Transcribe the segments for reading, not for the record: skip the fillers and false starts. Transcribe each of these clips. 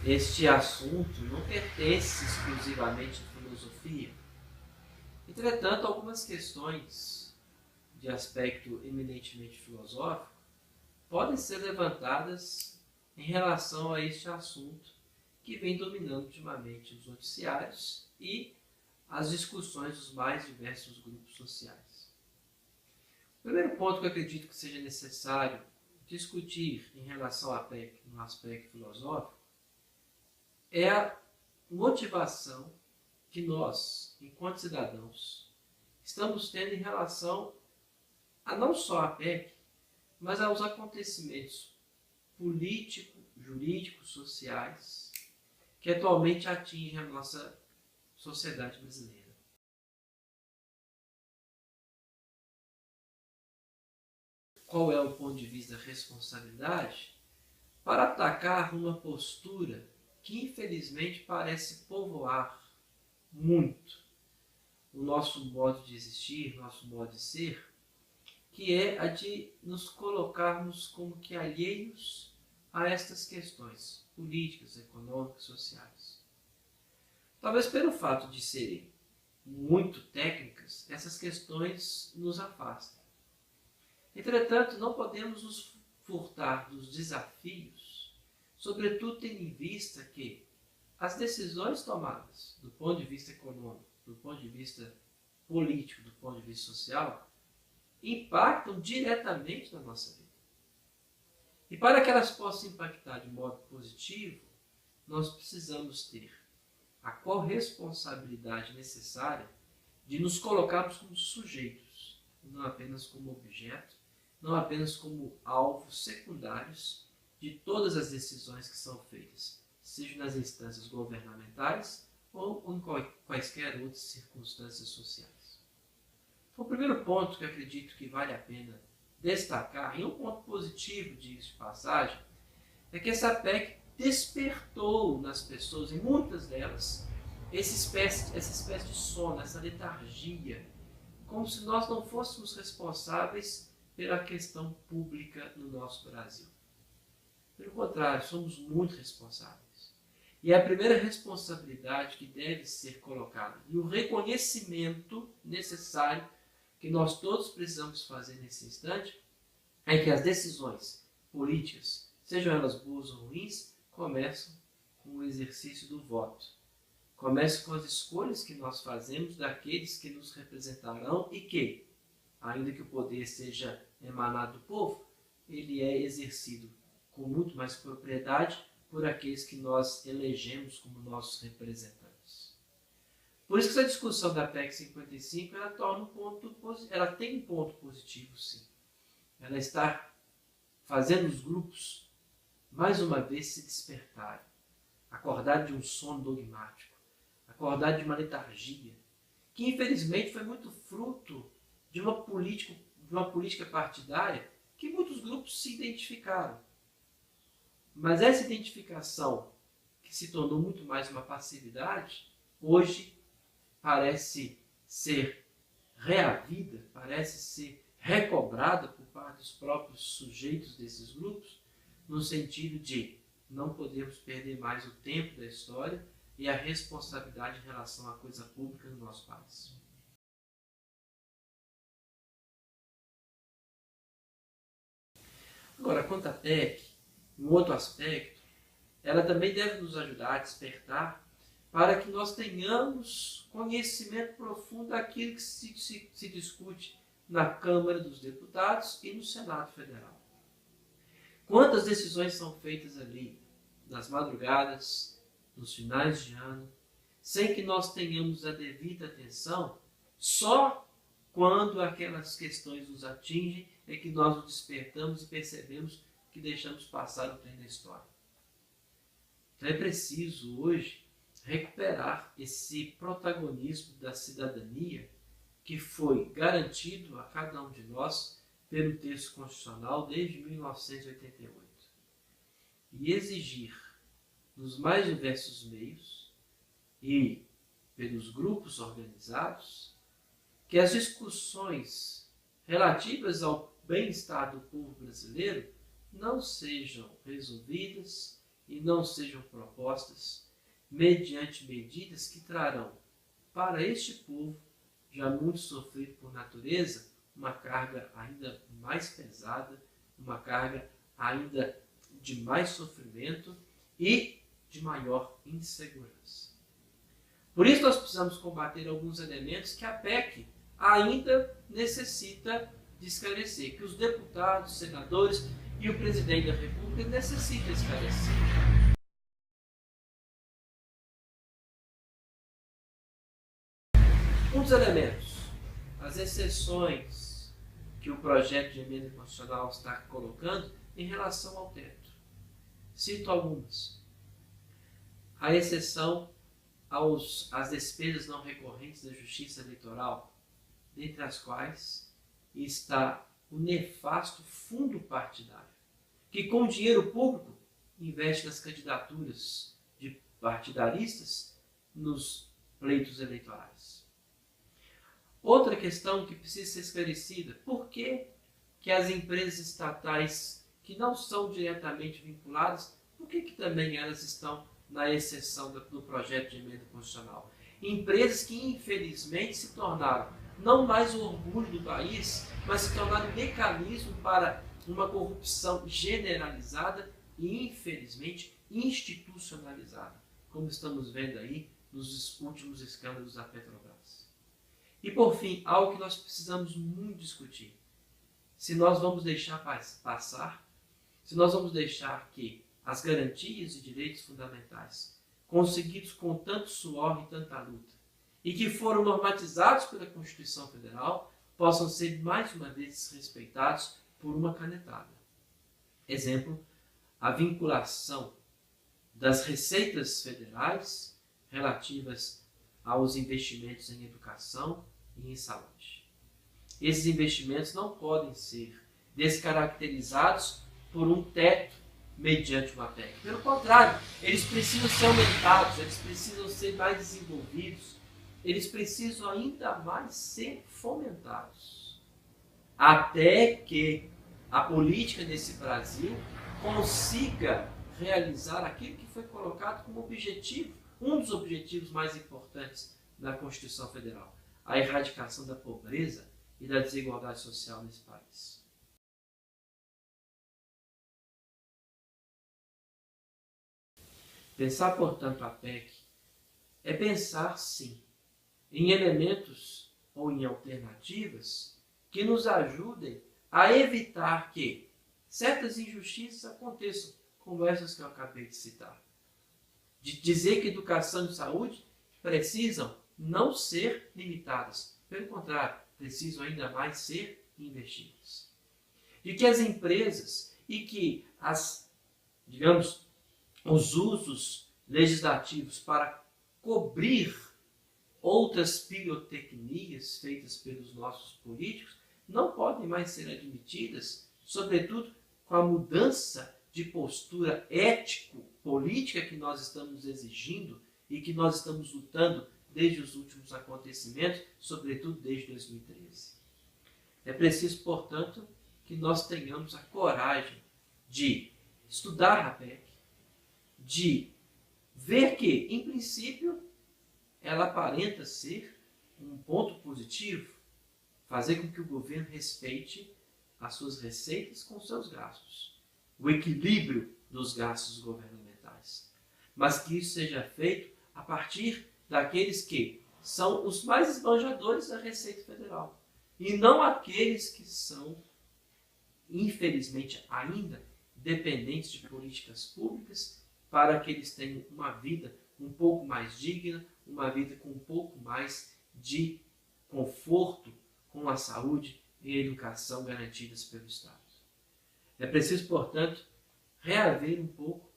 este assunto não pertence exclusivamente à filosofia. Entretanto, algumas questões de aspecto eminentemente filosófico podem ser levantadas em relação a este assunto que vem dominando ultimamente os noticiários e as discussões dos mais diversos grupos sociais. O primeiro ponto que eu acredito que seja necessário discutir em relação à PEC no aspecto filosófico é a motivação que nós, enquanto cidadãos, estamos tendo em relação a não só a PEC, mas aos acontecimentos políticos, jurídicos, sociais que atualmente atingem a nossa sociedade brasileira. Qual é o ponto de vista da responsabilidade? Para atacar uma postura que infelizmente parece povoar muito o nosso modo de existir, nosso modo de ser, que é a de nos colocarmos como que alheios a estas questões políticas, econômicas, sociais. Talvez pelo fato de serem muito técnicas, essas questões nos afastem. Entretanto, não podemos nos furtar dos desafios, sobretudo tendo em vista que as decisões tomadas do ponto de vista econômico, do ponto de vista político, do ponto de vista social, impactam diretamente na nossa vida. E para que elas possam impactar de modo positivo, nós precisamos ter a corresponsabilidade necessária de nos colocarmos como sujeitos, não apenas como objeto, não apenas como alvos secundários de todas as decisões que são feitas, seja nas instâncias governamentais ou em quaisquer outras circunstâncias sociais. Então, o primeiro ponto que eu acredito que vale a pena destacar, e um ponto positivo, diga-se de passagem, é que essa PEC despertou nas pessoas, em muitas delas, essa espécie de sono, essa letargia, como se nós não fôssemos responsáveis pela questão pública no nosso Brasil. Pelo contrário, somos muito responsáveis. E a primeira responsabilidade que deve ser colocada e o reconhecimento necessário que nós todos precisamos fazer nesse instante é que as decisões políticas, sejam elas boas ou ruins, começam com o exercício do voto. Começam com as escolhas que nós fazemos daqueles que nos representarão e que, ainda que o poder seja emanado do povo, ele é exercido com muito mais propriedade por aqueles que nós elegemos como nossos representantes. Por isso que essa discussão da PEC 55 ela tem um ponto positivo, sim. Ela está fazendo os grupos, mais uma vez, se despertarem, acordar de um sono dogmático, acordar de uma letargia, que infelizmente foi muito fruto de uma política partidária que muitos grupos se identificaram. Mas essa identificação, que se tornou muito mais uma passividade, hoje parece ser reavida, parece ser recobrada por parte dos próprios sujeitos desses grupos, no sentido de não podemos perder mais o tempo da história e a responsabilidade em relação à coisa pública no nosso país. Agora, quanto à PEC, um outro aspecto, ela também deve nos ajudar a despertar para que nós tenhamos conhecimento profundo daquilo que se discute na Câmara dos Deputados e no Senado Federal. Quantas decisões são feitas ali, nas madrugadas, nos finais de ano, sem que nós tenhamos a devida atenção, só quando aquelas questões nos atingem é que nós nos despertamos e percebemos que deixamos passar o trem da história. Então é preciso hoje recuperar esse protagonismo da cidadania que foi garantido a cada um de nós pelo texto constitucional desde 1988 e exigir nos mais diversos meios e pelos grupos organizados que as discussões relativas ao bem-estar do povo brasileiro não sejam resolvidas e não sejam propostas mediante medidas que trarão para este povo, já muito sofrido por natureza, uma carga ainda mais pesada, uma carga ainda de mais sofrimento e de maior insegurança. Por isso nós precisamos combater alguns elementos que a PEC ainda necessita de esclarecer, que os deputados, senadores e o presidente da República necessitam esclarecer. Um dos elementos, as exceções que o projeto de emenda constitucional está colocando em relação ao teto. Cito algumas. A exceção às despesas não recorrentes da Justiça Eleitoral, dentre as quais está o nefasto fundo partidário, que com dinheiro público investe nas candidaturas de partidaristas nos pleitos eleitorais. Outra questão que precisa ser esclarecida: por que as empresas estatais que não são diretamente vinculadas, por que também elas estão na exceção do projeto de emenda constitucional? Empresas que infelizmente se tornaram não mais o orgulho do país, mas se tornaram um mecanismo para uma corrupção generalizada e infelizmente institucionalizada, como estamos vendo aí nos últimos escândalos da Petrobras. E por fim, algo que nós precisamos muito discutir: se nós vamos deixar passar, se nós vamos deixar que as garantias e direitos fundamentais, conseguidos com tanto suor e tanta luta, e que foram normatizados pela Constituição Federal, possam ser mais uma vez desrespeitados por uma canetada. Exemplo, a vinculação das receitas federais relativas aos investimentos em educação e em saúde. Esses investimentos não podem ser descaracterizados por um teto mediante uma PEC. Pelo contrário, eles precisam ser aumentados, eles precisam ser mais desenvolvidos, eles precisam ainda mais ser fomentados. Até que a política nesse Brasil consiga realizar aquilo que foi colocado como objetivo, um dos objetivos mais importantes da Constituição Federal: a erradicação da pobreza e da desigualdade social nesse país. Pensar, portanto, a PEC é pensar, sim, em elementos ou em alternativas que nos ajudem a evitar que certas injustiças aconteçam, como essas que eu acabei de citar. De dizer que educação e saúde precisam não ser limitadas, pelo contrário, precisam ainda mais ser investidas. De que as empresas e que os usos legislativos para cobrir outras pirotecnias feitas pelos nossos políticos não podem mais ser admitidas, sobretudo com a mudança de postura ético-política que nós estamos exigindo e que nós estamos lutando desde os últimos acontecimentos, sobretudo desde 2013. É preciso, portanto, que nós tenhamos a coragem de estudar a PEC, de ver que, em princípio, ela aparenta ser um ponto positivo, fazer com que o governo respeite as suas receitas com seus gastos, o equilíbrio dos gastos governamentais, mas que isso seja feito a partir daqueles que são os mais esbanjadores da Receita Federal e não aqueles que são, infelizmente, ainda dependentes de políticas públicas para que eles tenham uma vida um pouco mais digna, uma vida com um pouco mais de conforto com a saúde e a educação garantidas pelo Estado. É preciso, portanto, reaver um pouco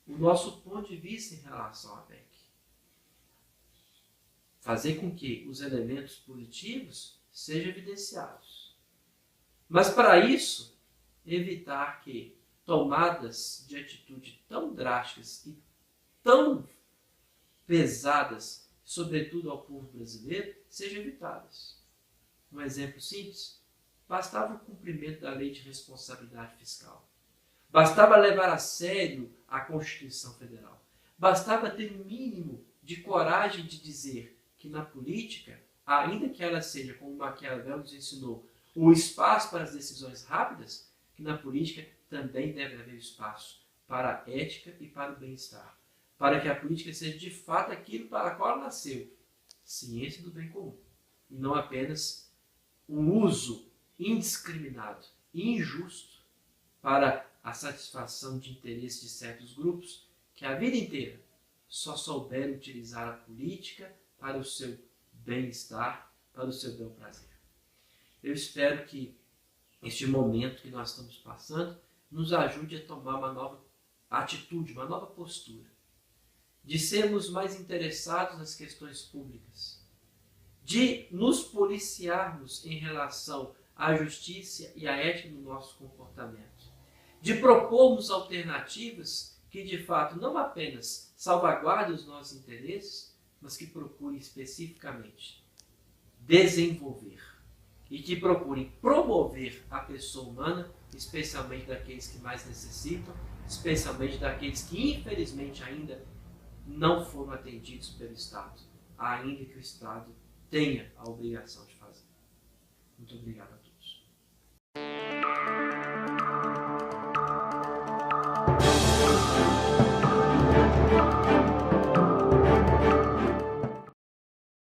o nosso ponto de vista em relação à PEC. Fazer com que os elementos positivos sejam evidenciados. Mas, para isso, evitar que tomadas de atitude tão drásticas e tão pesadas, sobretudo ao povo brasileiro, sejam evitadas. Um exemplo simples: bastava o cumprimento da lei de responsabilidade fiscal. Bastava levar a sério a Constituição Federal. Bastava ter um mínimo de coragem de dizer que na política, ainda que ela seja, como Maquiavel nos ensinou, o espaço para as decisões rápidas, que na política também deve haver espaço para a ética e para o bem-estar. Para que a política seja de fato aquilo para o qual ela nasceu, ciência do bem comum. E não apenas o uso indiscriminado e injusto para a satisfação de interesses de certos grupos que a vida inteira só souberam utilizar a política para o seu bem-estar, para o seu bel-prazer. Eu espero que este momento que nós estamos passando nos ajude a tomar uma nova atitude, uma nova postura, de sermos mais interessados nas questões públicas, de nos policiarmos em relação à justiça e à ética no nosso comportamento, de propormos alternativas que de fato não apenas salvaguardem os nossos interesses, mas que procurem especificamente desenvolver e que procurem promover a pessoa humana, especialmente daqueles que mais necessitam, especialmente daqueles que infelizmente ainda não foram atendidos pelo Estado, ainda que o Estado tenha a obrigação de fazer. Muito obrigado.